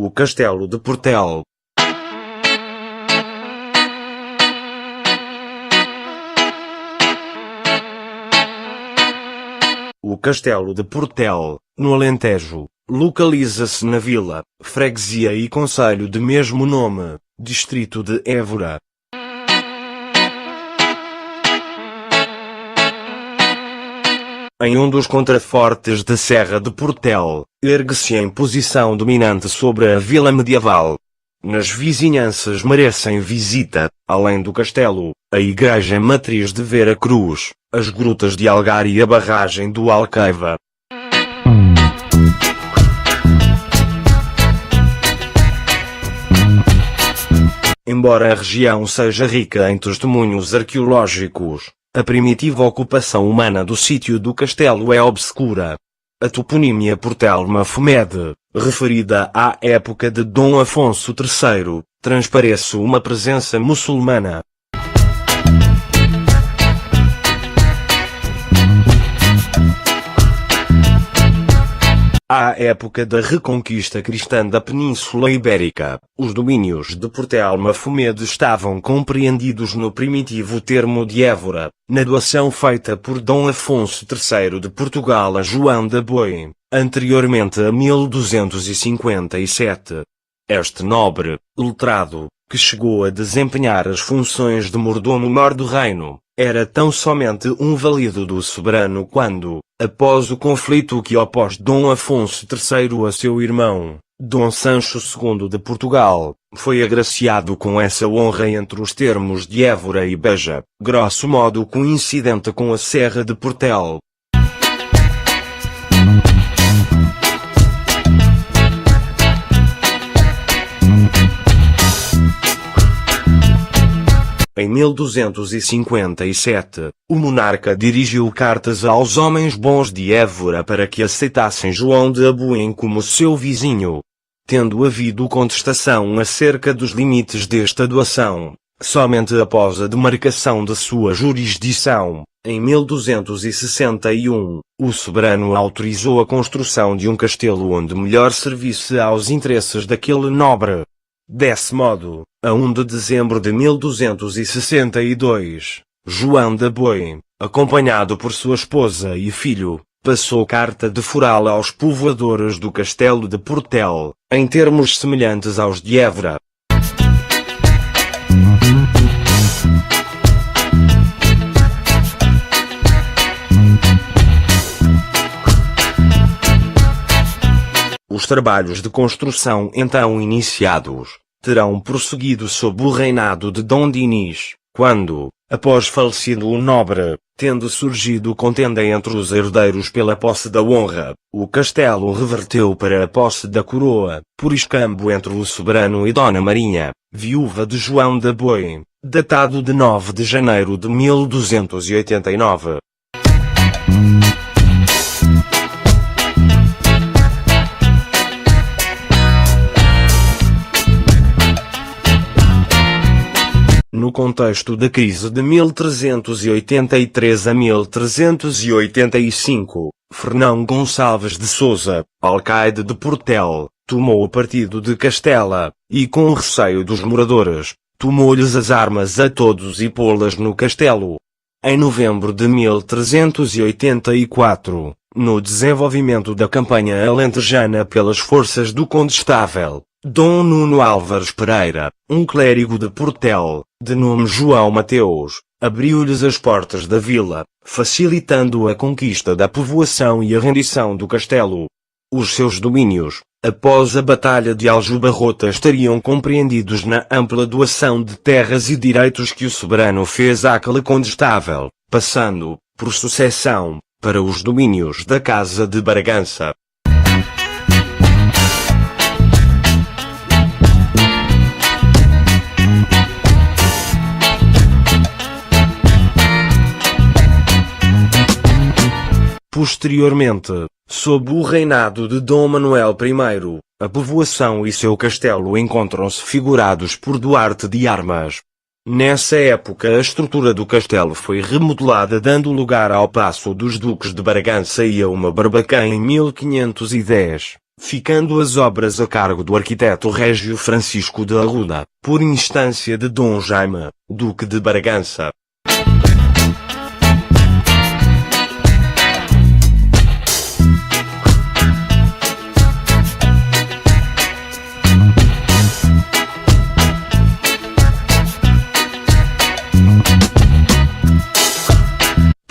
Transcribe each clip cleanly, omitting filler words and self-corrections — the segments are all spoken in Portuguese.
o Castelo de Portel. O Castelo de Portel, no Alentejo, localiza-se na vila, freguesia e concelho de mesmo nome, distrito de Évora. Em um dos contrafortes da Serra de Portel, ergue-se em posição dominante sobre a vila medieval. Nas vizinhanças merecem visita, além do castelo, a igreja matriz de Vera Cruz, as grutas de Algar e a barragem do Alqueiva. Embora a região seja rica em testemunhos arqueológicos, a primitiva ocupação humana do sítio do castelo é obscura. A toponímia Portel-Mafomede, referida à época de Dom Afonso III, transparece uma presença muçulmana. À época da reconquista cristã da Península Ibérica, os domínios de Portel-Mafomede estavam compreendidos no primitivo termo de Évora, na doação feita por Dom Afonso III de Portugal a João de Boi, anteriormente a 1257. Este nobre, letrado, que chegou a desempenhar as funções de mordomo-mor do reino, era tão somente um válido do soberano quando, após o conflito que opôs Dom Afonso III a seu irmão, Dom Sancho II de Portugal, foi agraciado com essa honra entre os termos de Évora e Beja, grosso modo coincidente com a Serra de Portel. Em 1257, o monarca dirigiu cartas aos homens bons de Évora para que aceitassem João de Abuim como seu vizinho. Tendo havido contestação acerca dos limites desta doação, somente após a demarcação de sua jurisdição, em 1261, o soberano autorizou a construção de um castelo onde melhor servisse aos interesses daquele nobre. Desse modo, a 1 de dezembro de 1262, João de Boi, acompanhado por sua esposa e filho, passou carta de foral aos povoadores do Castelo de Portel, em termos semelhantes aos de Évora. Os trabalhos de construção então iniciados, terão prosseguido sob o reinado de Dom Dinis, quando, após falecido o nobre, tendo surgido contenda entre os herdeiros pela posse da honra, o castelo reverteu para a posse da coroa, por escambo entre o soberano e Dona Marinha, viúva de João de Boi, datado de 9 de janeiro de 1289. No contexto da crise de 1383 a 1385, Fernão Gonçalves de Sousa, alcaide de Portel, tomou o partido de Castela, e com receio dos moradores, tomou-lhes as armas a todos e pô-las no castelo. Em novembro de 1384, no desenvolvimento da campanha alentejana pelas forças do condestável, Dom Nuno Álvares Pereira, um clérigo de Portel, de nome João Mateus, abriu-lhes as portas da vila, facilitando a conquista da povoação e a rendição do castelo. Os seus domínios, após a Batalha de Aljubarrota, estariam compreendidos na ampla doação de terras e direitos que o soberano fez àquele condestável, passando, por sucessão, para os domínios da Casa de Bragança. Posteriormente, sob o reinado de Dom Manuel I, a povoação e seu castelo encontram-se figurados por Duarte de Armas. Nessa época a estrutura do castelo foi remodelada, dando lugar ao Paço dos Duques de Bragança e a uma barbacã em 1510, ficando as obras a cargo do arquiteto Régio Francisco de Arruda, por instância de Dom Jaime, Duque de Bragança.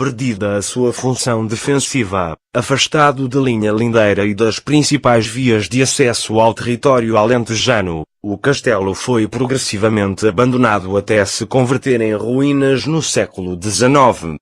Perdida a sua função defensiva, afastado da linha lindeira e das principais vias de acesso ao território alentejano, o castelo foi progressivamente abandonado até se converter em ruínas no século XIX.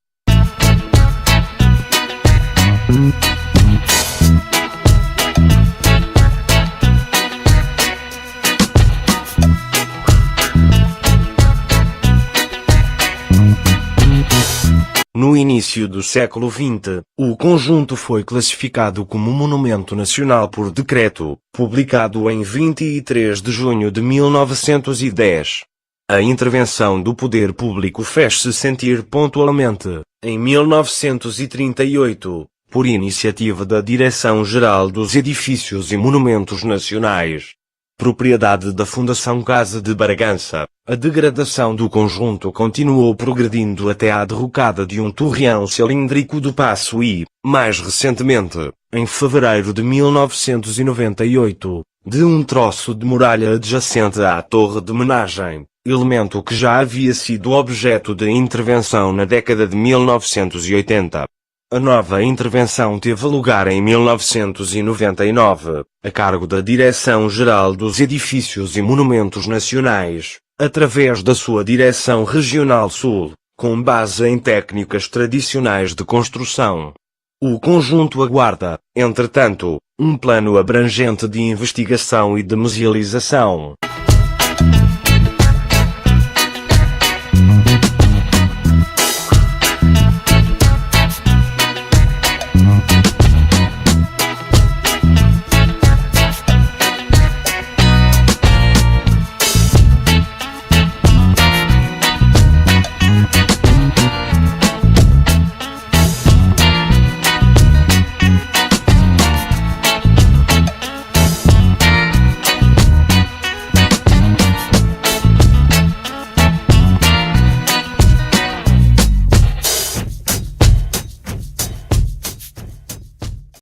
No início do século XX, o conjunto foi classificado como Monumento Nacional por decreto, publicado em 23 de junho de 1910. A intervenção do poder público fez-se sentir pontualmente, em 1938, por iniciativa da Direção-Geral dos Edifícios e Monumentos Nacionais, propriedade da Fundação Casa de Bragança. A degradação do conjunto continuou progredindo até à derrocada de um torreão cilíndrico do paço e, mais recentemente, em fevereiro de 1998, de um troço de muralha adjacente à torre de homenagem, elemento que já havia sido objeto de intervenção na década de 1980. A nova intervenção teve lugar em 1999, a cargo da Direção-Geral dos Edifícios e Monumentos Nacionais, através da sua Direção Regional Sul, com base em técnicas tradicionais de construção. O conjunto aguarda, entretanto, um plano abrangente de investigação e de musealização.